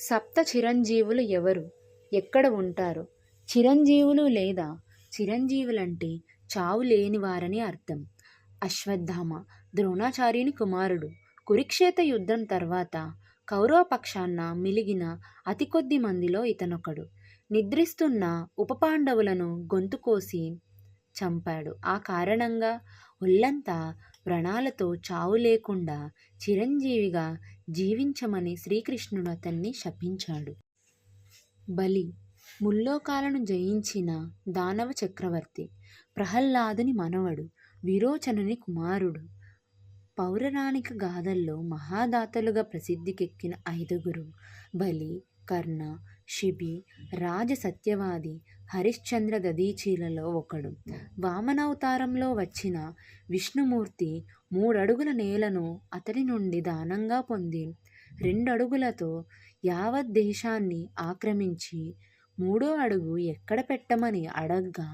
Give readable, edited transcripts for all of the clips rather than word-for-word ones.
సప్త చిరంజీవులు ఎవరు? ఎక్కడ ఉంటారు? చిరంజీవులు లేదా చిరంజీవులంటే చావు లేనివారని అర్థం. అశ్వత్థామ ద్రోణాచార్యుని కుమారుడు. కురుక్షేత్ర యుద్ధం తర్వాత కౌరవ పక్షాన మిలిగిన అతి కొద్ది మందిలో ఇతనొకడు. నిద్రిస్తున్న ఉపపాండవులను గొంతు కోసి చంపాడు. ఆ కారణంగా ఒళ్లంతా వ్రణాలతో చావు లేకుండా చిరంజీవిగా జీవించమని శ్రీకృష్ణుడు అతన్ని శపించాడు. బలి ముల్లోకాలను జయించిన దానవ చక్రవర్తి. ప్రహ్లాదుని మనవడు. విరోచనుని కుమారుడు. పౌరాణిక గాథల్లో మహాదాతలుగా ప్రసిద్ధికెక్కిన ఐదుగురు బలి, కర్ణ, శిబి, రాజ సత్యవాది, హరిశ్చంద్ర దధీచీలలో ఒకడు. వామనావతారంలో వచ్చిన విష్ణుమూర్తి 3 అడుగుల నేలను అతడి నుండి దానంగా పొంది 2 అడుగులతో యావత్ దేశాన్ని ఆక్రమించి 3వ అడుగు ఎక్కడ పెట్టమని అడగ్గా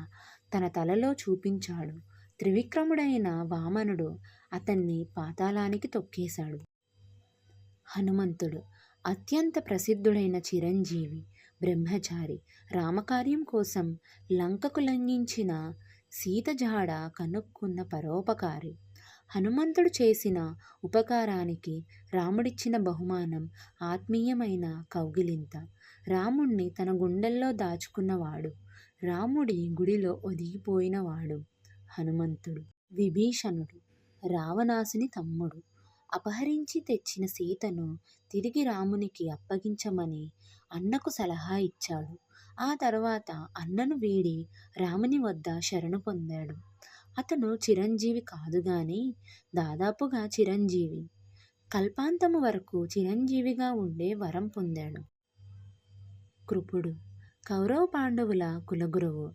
తన తలలో చూపించాడు. త్రివిక్రముడైన వామనుడు అతన్ని పాతాళానికి తొక్కేశాడు. హనుమంతుడు అత్యంత ప్రసిద్ధుడైన చిరంజీవి. బ్రహ్మచారి. రామకార్యం కోసం లంకకు లంఘించిన సీత జాడ కనుక్కున్న పరోపకారి. హనుమంతుడు చేసిన ఉపకారానికి రాముడిచ్చిన బహుమానం ఆత్మీయమైన కౌగిలింత. రాముణ్ణి తన గుండెల్లో దాచుకున్నవాడు. రాముడి గుడిలో ఒదిగిపోయినవాడు హనుమంతుడు. విభీషణుడు రావణాసుని తమ్ముడు. అపహరించి తెచ్చిన సీతను తిరిగి రామునికి అప్పగించమని అన్నకు సలహా ఇచ్చాడు. ఆ తర్వాత అన్నను వీడి రాముని వద్ద శరణు పొందాడు. అతను చిరంజీవి కాదుగాని దాదాపుగా చిరంజీవి. కల్పాంతము వరకు చిరంజీవిగా ఉండే వరం పొందాడు. కృపుడు కౌరవ పాండవుల కులగురువు.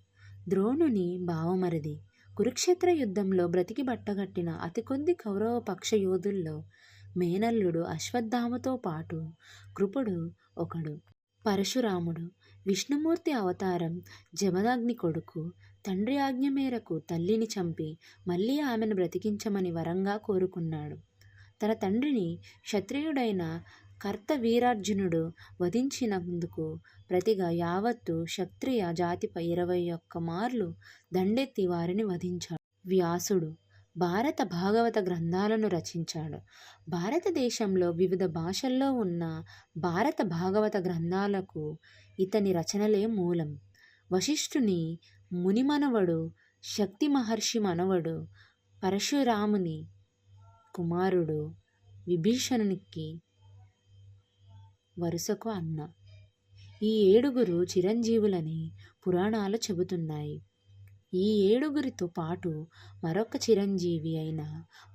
ద్రోణుని బావమరిది. కురుక్షేత్ర యుద్ధంలో బ్రతికి బట్టగట్టిన అతి కొద్ది కౌరవ పక్ష యోధుల్లో మేనల్లుడు అశ్వత్థామతో పాటు కృపుడు ఒకడు. పరశురాముడు విష్ణుమూర్తి అవతారం. జమదగ్ని కొడుకు. తండ్రి ఆజ్ఞ మేరకు తల్లిని చంపి మళ్ళీ ఆమెను బ్రతికించమని వరంగా కోరుకున్నాడు. తన తండ్రిని క్షత్రియుడైన కర్తవీరార్జునుడు వధించినందుకు ప్రతిగా యావత్తు క్షత్రియ జాతిపై 21 మార్లు దండెత్తి వారిని వధించాడు. వ్యాసుడు భారత భాగవత గ్రంథాలను రచించాడు. భారతదేశంలో వివిధ భాషల్లో ఉన్న భారత భాగవత గ్రంథాలకు ఇతని రచనలే మూలం. వశిష్ఠుని మునిమనవడు. శక్తి మహర్షి మనవడు. పరశురాముని కుమారుడు. విభీషణునికి వరుసకు అన్న. ఈ 7గురు చిరంజీవులని పురాణాలు చెబుతున్నాయి. ఈ 7గురితో పాటు మరొక చిరంజీవి అయిన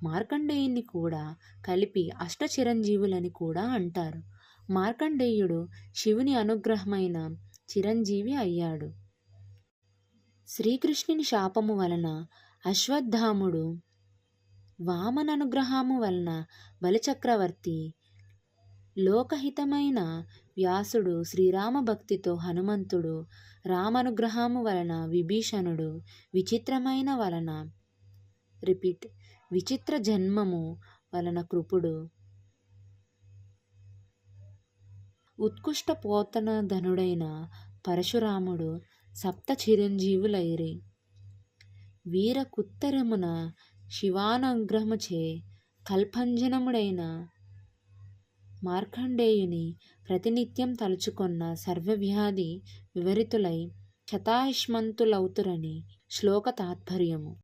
మార్కండేయుని కూడా కలిపి అష్ట చిరంజీవులని కూడా అంటారు. మార్కండేయుడు శివుని అనుగ్రహమైన చిరంజీవి అయ్యాడు. శ్రీకృష్ణుని శాపము వలన అశ్వత్థాముడు, వామన అనుగ్రహము వలన బలిచక్రవర్తి, లోకహితమైన వ్యాసుడు, శ్రీరామ భక్తితో హనుమంతుడు, రామానుగ్రహము వలన విభీషణుడు, విచిత్ర జన్మము వలన కృపుడు, ఉత్కృష్ట పోతనధనుడైన పరశురాముడు సప్త చిరంజీవులైరి. వీరకుత్తరమున శివానుగ్రహముచే కల్పంజనముడైన మార్కండేయుని ప్రతినిత్యం తలుచుకొన్న సర్వవ్యాధి వివరితులై శతాయుష్మంతులౌతురని శ్లోక తాత్పర్యము.